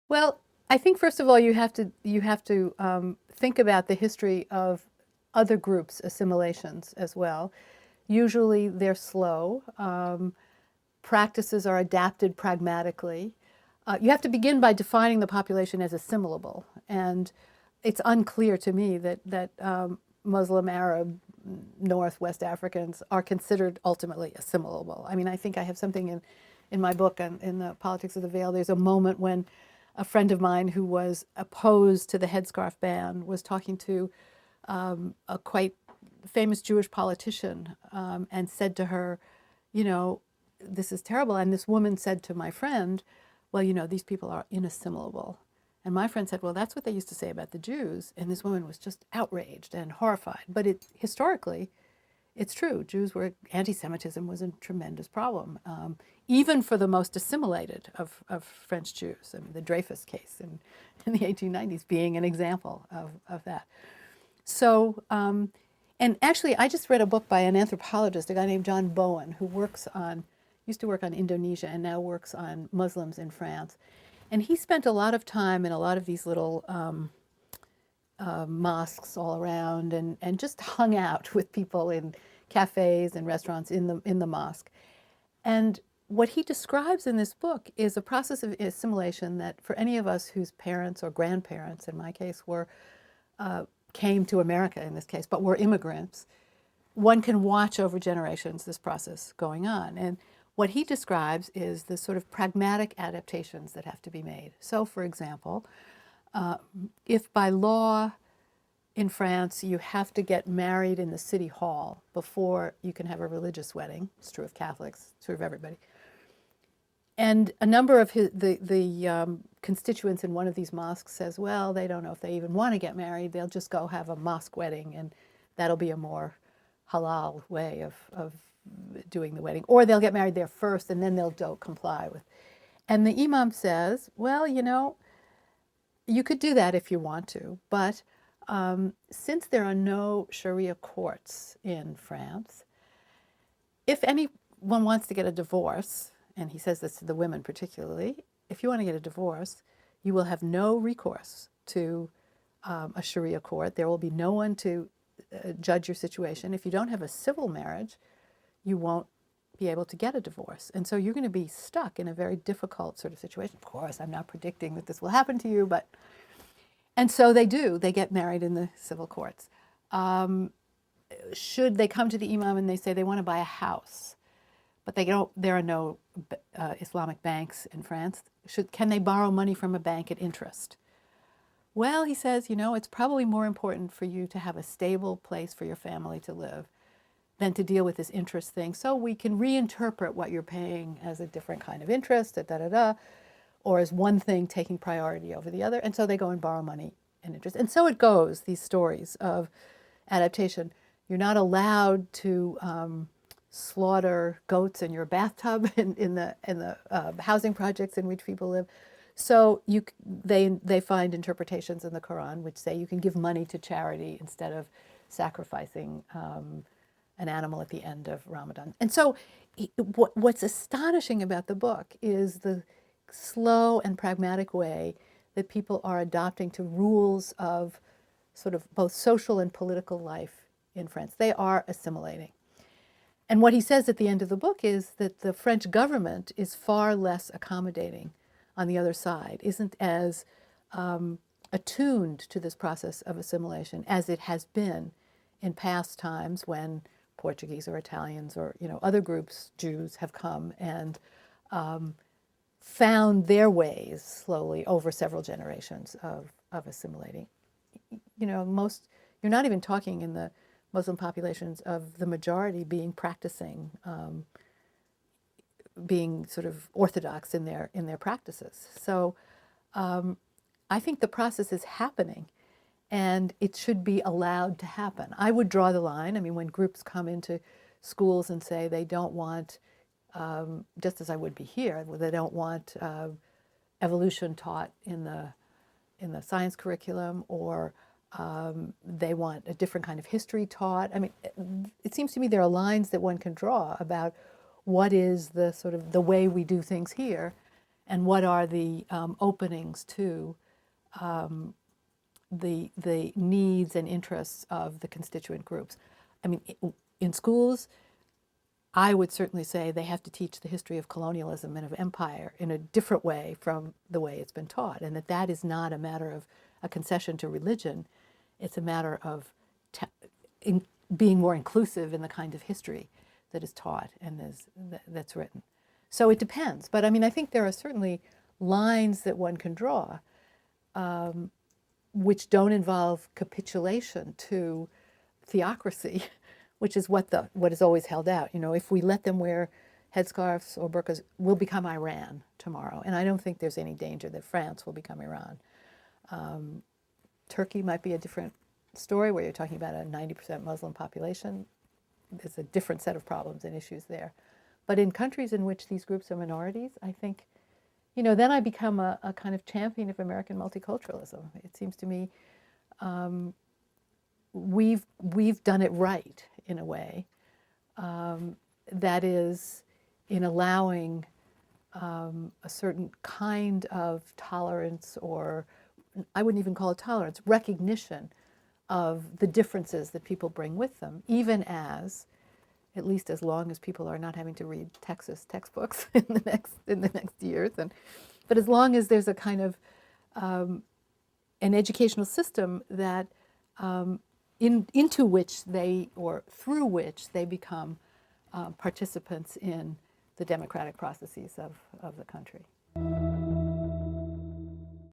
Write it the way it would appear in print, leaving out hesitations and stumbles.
Well, I think first of all you have to think about the history of other groups' assimilations as well. Usually they're slow. Practices are adapted pragmatically. You have to begin by defining the population as assimilable, and it's unclear to me that Muslim, Arab, North, West Africans are considered ultimately assimilable. I mean, I think I have something in my book in the Politics of the Veil. There's a moment when a friend of mine who was opposed to the headscarf ban was talking to a quite famous Jewish politician and said to her, you know, this is terrible. And this woman said to my friend, well, you know, these people are inassimilable. And my friend said, well, that's what they used to say about the Jews. And this woman was just outraged and horrified. But historically, it's true. Anti-Semitism was a tremendous problem, even for the most assimilated of French Jews. I mean, the Dreyfus case in the 1890s being an example of that. So, and actually, I just read a book by an anthropologist, a guy named John Bowen, who used to work on Indonesia and now works on Muslims in France. And he spent a lot of time in a lot of these little mosques all around and just hung out with people in cafes and restaurants in the mosque. And what he describes in this book is a process of assimilation that for any of us whose parents or grandparents, in my case, came to America in this case, but were immigrants, one can watch over generations this process going on. And what he describes is the sort of pragmatic adaptations that have to be made. So, for example, if by law in France you have to get married in the city hall before you can have a religious wedding, it's true of Catholics, it's true of everybody. And a number of the constituents in one of these mosques says, well, they don't know if they even want to get married. They'll just go have a mosque wedding, and that'll be a more halal way of doing the wedding. Or they'll get married there first, and then they'll comply with. And the imam says, well, you know, you could do that if you want to, but since there are no Sharia courts in France, if anyone wants to get a divorce, and he says this to the women particularly, if you want to get a divorce, you will have no recourse to a Sharia court. There will be no one to judge your situation. If you don't have a civil marriage, you won't be able to get a divorce. And so you're going to be stuck in a very difficult sort of situation. Of course, I'm not predicting that this will happen to you, but... And so they do. They get married in the civil courts. Should they come to the imam and they say they want to buy a house, but there are no Islamic banks in France. Can they borrow money from a bank at interest? Well, he says, you know, it's probably more important for you to have a stable place for your family to live than to deal with this interest thing. So we can reinterpret what you're paying as a different kind of interest, or as one thing taking priority over the other. And so they go and borrow money and interest. And so it goes, these stories of adaptation. You're not allowed to slaughter goats in your bathtub in the housing projects in which people live. So they find interpretations in the Quran which say you can give money to charity instead of sacrificing an animal at the end of Ramadan. And so what's astonishing about the book is the slow and pragmatic way that people are adopting to rules of sort of both social and political life in France. They are assimilating. And what he says at the end of the book is that the French government is far less accommodating on the other side, isn't as attuned to this process of assimilation as it has been in past times when Portuguese or Italians or other groups, Jews, have come and found their ways slowly over several generations of assimilating. You're not even talking in the Muslim populations of the majority being practicing, being sort of orthodox in their practices. So I think the process is happening, and it should be allowed to happen. I would draw the line. I mean, when groups come into schools and say they don't want, just as I would be here, they don't want evolution taught in the science curriculum, or they want a different kind of history taught. I mean, it seems to me there are lines that one can draw about what is the sort of the way we do things here, and what are the openings to the needs and interests of the constituent groups. I mean, in schools, I would certainly say they have to teach the history of colonialism and of empire in a different way from the way it's been taught, and that is not a matter of a concession to religion. It's a matter of being more inclusive in the kind of history that is taught and that's written. So it depends. But I mean, I think there are certainly lines that one can draw which don't involve capitulation to theocracy, which is what is always held out. You know, if we let them wear headscarves or burqas, we'll become Iran tomorrow. And I don't think there's any danger that France will become Iran. Turkey might be a different story where you're talking about a 90% Muslim population. There's a different set of problems and issues there. But in countries in which these groups are minorities, I think, you know, then I become a kind of champion of American multiculturalism. It seems to me we've done it right in a way. That is, in allowing a certain kind of tolerance, or I wouldn't even call it tolerance, recognition of the differences that people bring with them, even as, at least as long as people are not having to read Texas textbooks in the next years, but as long as there's a kind of an educational system that into which they, or through which they become participants in the democratic processes of the country.